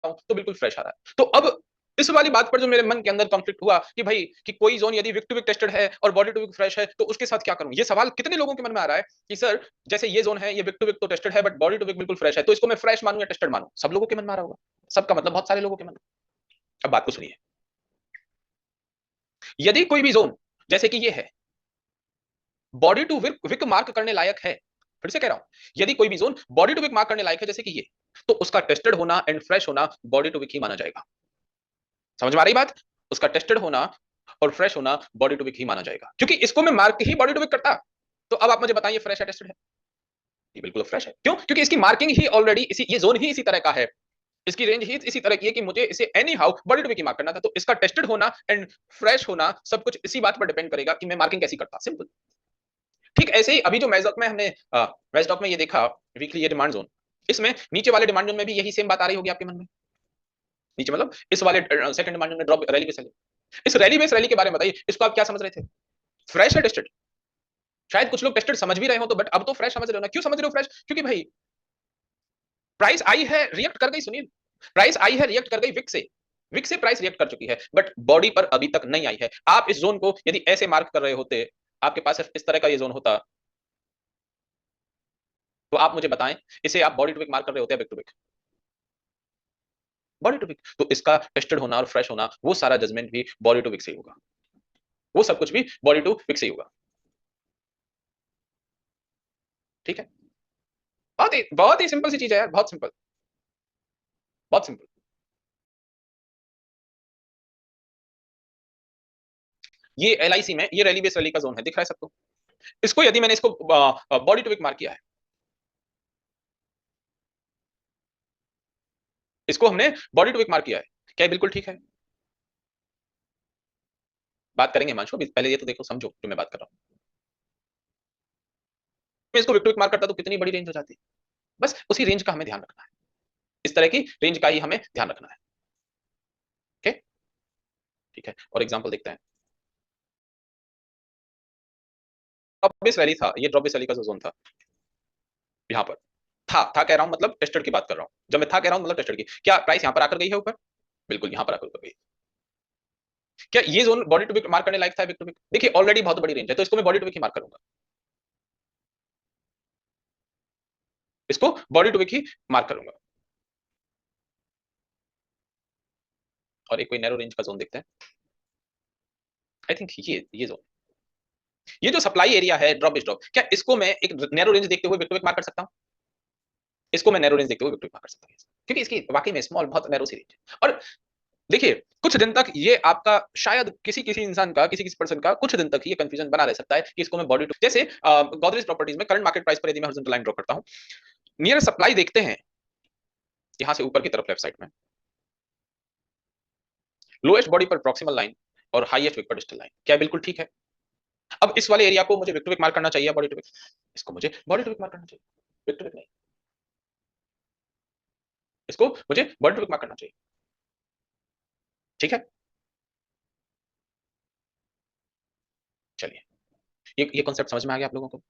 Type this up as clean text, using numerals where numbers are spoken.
हूं तो बिल्कुल फ्रेश आ रहा है। तो अब इस वाली बात पर जो मेरे मन के अंदर कॉन्फ्लिक्ट हुआ कि भाई कि कोई जोन यदि विक टू विक टेस्टेड है और बॉडी टू विक फ्रेश है तो उसके साथ क्या करूं। ये सवाल कितने लोगों के मन में आ रहा है कि सर जैसे ये जोन है ये विक टू विक तो टेस्टेड है बट बॉडी टू विक बिल्कुल फ्रेश है, तो इसको मैं फ्रेश मानूं या टेस्टेड मानूं। सब लोगों के मन में आ रहा होगा, सबका मतलब बहुत सारे लोगों के मन में। अब बात को सुनिए, यदि कोई भी जोन जैसे कि ये है body to wick wick mark करने लायक है, फिर से कह रहा हूं यदि कोई भी zone body to wick mark करने लायक है जैसे कि ये, तो उसका टेस्टेड होना एंड फ्रेश होना बॉडी टू विक ही माना जाएगा। समझ में आ रही बात? उसका टेस्टेड होना और फ्रेश होना बॉडी टू विक ही माना जाएगा, क्योंकि इसको मैं मार्क ही बॉडी टू विक करता। तो अब आप मुझे बताइए फ्रेश है टेस्टेड है? ये बिल्कुल फ्रेश है। क्यों? क्योंकि इसकी मार्किंग ही ऑलरेडी इसी, ये जोन ही इसी तरह का है, इसकी रेंज ही इसी तरह की है कि मुझे इसे anyhow body to wick ही मार्क करना था। तो इसका टेस्टेड होना एंड फ्रेश होना सब कुछ इसी बात पर डिपेंड करेगा कि मैं मार्किंग कैसी करता। सिंपल। ठीक ऐसे ही अभी जो मेजॉक में हमने वेस्टॉक में ये देखा वीकली ये डिमांड जोन, इसमें नीचे वाले डिमांड जोन में भी यही सेम बात आ रही होगी आपके मन में। नीचे मतलब इस वाले सेकंड डिमांड जोन में ड्रॉप रैली बेस रैली, इस रैली बेस रैली के बारे में बताइए, इसको आप क्या समझ रहे थे? फ्रेश है टेस्टेड? शायद कुछ लोग टेस्टेड समझ भी रहे हो तो, बट अब तो फ्रेश समझ रहे हो ना। क्यों समझ रहे हो फ्रेश? क्योंकि भाई प्राइस आई है रिएक्ट कर गई, सुनील, प्राइस आई है रिएक्ट कर गई विक से, विक से प्राइस रिएक्ट कर चुकी है बट बॉडी पर अभी तक नहीं आई है। आप इस जोन को यदि ऐसे मार्क कर रहे होते, आपके पास सिर्फ इस तरह का ये जोन होता, तो आप मुझे बताएं इसे आप बॉडी टू विक मार्क कर रहे होते हैं wick to wick? Body to wick. तो इसका टेस्टेड होना और फ्रेश होना वो सारा जजमेंट भी बॉडी टू विक से ही होगा, वो सब कुछ भी बॉडी टू विक से ही होगा। ठीक है, बहुत ही सिंपल सी चीज है यार, बहुत सिंपल, बहुत सिंपल। ये एलआईसी में ये रैली बेस रैली का जोन है, दिख रहा है सबको? इसको यदि मैंने इसको बॉडी टू विक मार्क किया है, इसको हमने बॉडी टू विक मार्क किया है, क्या बिल्कुल ठीक है? बात करेंगे हिमांशु, पहले ये तो देखो समझो जो मैं बात कर रहा हूं। मैं इसको विक टू विक मार्क करता तो कितनी बड़ी रेंज हो जाती। बस उसी रेंज का हमें ध्यान रखना है, इस तरह की रेंज का ही हमें ध्यान रखना है। ओके, ठीक है, और एग्जांपल देखते हैं। ड्रॉप बेस वैली था, ये ड्रॉप बेस वैली का जो जोन था यहाँ पर था कह रहा हूं मतलब टेस्टेड की बात कर रहा हूं। जब मैं था कह रहा हूं मतलब टेस्टेड की, क्या प्राइस यहाँ पर आकर गई है ऊपर? बिल्कुल यहाँ पर आकर गई। क्या ये zone body to wick mark करने लायक था विक टू विक? देखिए ऑलरेडी बहुत बड़ी रेंज है तो इसको मैं बॉडी टू विक ही मार्क करूंगा, इसको बॉडी टू विक ही मार्क करूंगा। और एक कोई नैरो रेंज का जोन देखते हैं। आई थिंक ये जोन, ये जो सप्लाई एरिया है ड्रॉप ड्रॉप, क्या इसको मैं एक नैरो रेंज देखते हुए विक टू विक मार्क कर सकता हूं? इसको मैं नैरो रेंज देखते हुए विक टू विक मार्क कर सकता हूं, क्योंकि इसकी वाकई में स्मॉल बहुत नैरो सी रेंज है। और देखिए कुछ दिन तक ये आपका शायद किसी किसी इंसान का किसी किसी पर्सन का कुछ दिन तक ये कंफ्यूजन बना रह सकता है कि इसको मैं बॉडी टू, जैसे गोदरेज प्रॉपर्टीज में करंट मार्केट प्राइस पर यदि मैं हॉरिजॉन्टल लाइन ड्रॉ करता हूं, नियर सप्लाई देखते हैं यहां से ऊपर की तरफ लेफ्ट साइड में, लोएस्ट बॉडी पर प्रॉक्सिमल लाइन और हाईएस्ट विक पर डिस्टल लाइन, क्या बिल्कुल ठीक है? अब इस वाले एरिया को मुझे विक टू विक मार्क करना चाहिए बॉडी टू विक? इसको मुझे बॉडी टू विक मार्क करना चाहिए, विक टू विक नहीं, इसको मुझे बॉडी टू विक मार्क करना चाहिए। ठीक है, चलिए ये कॉन्सेप्ट समझ में आ गया आप लोगों को?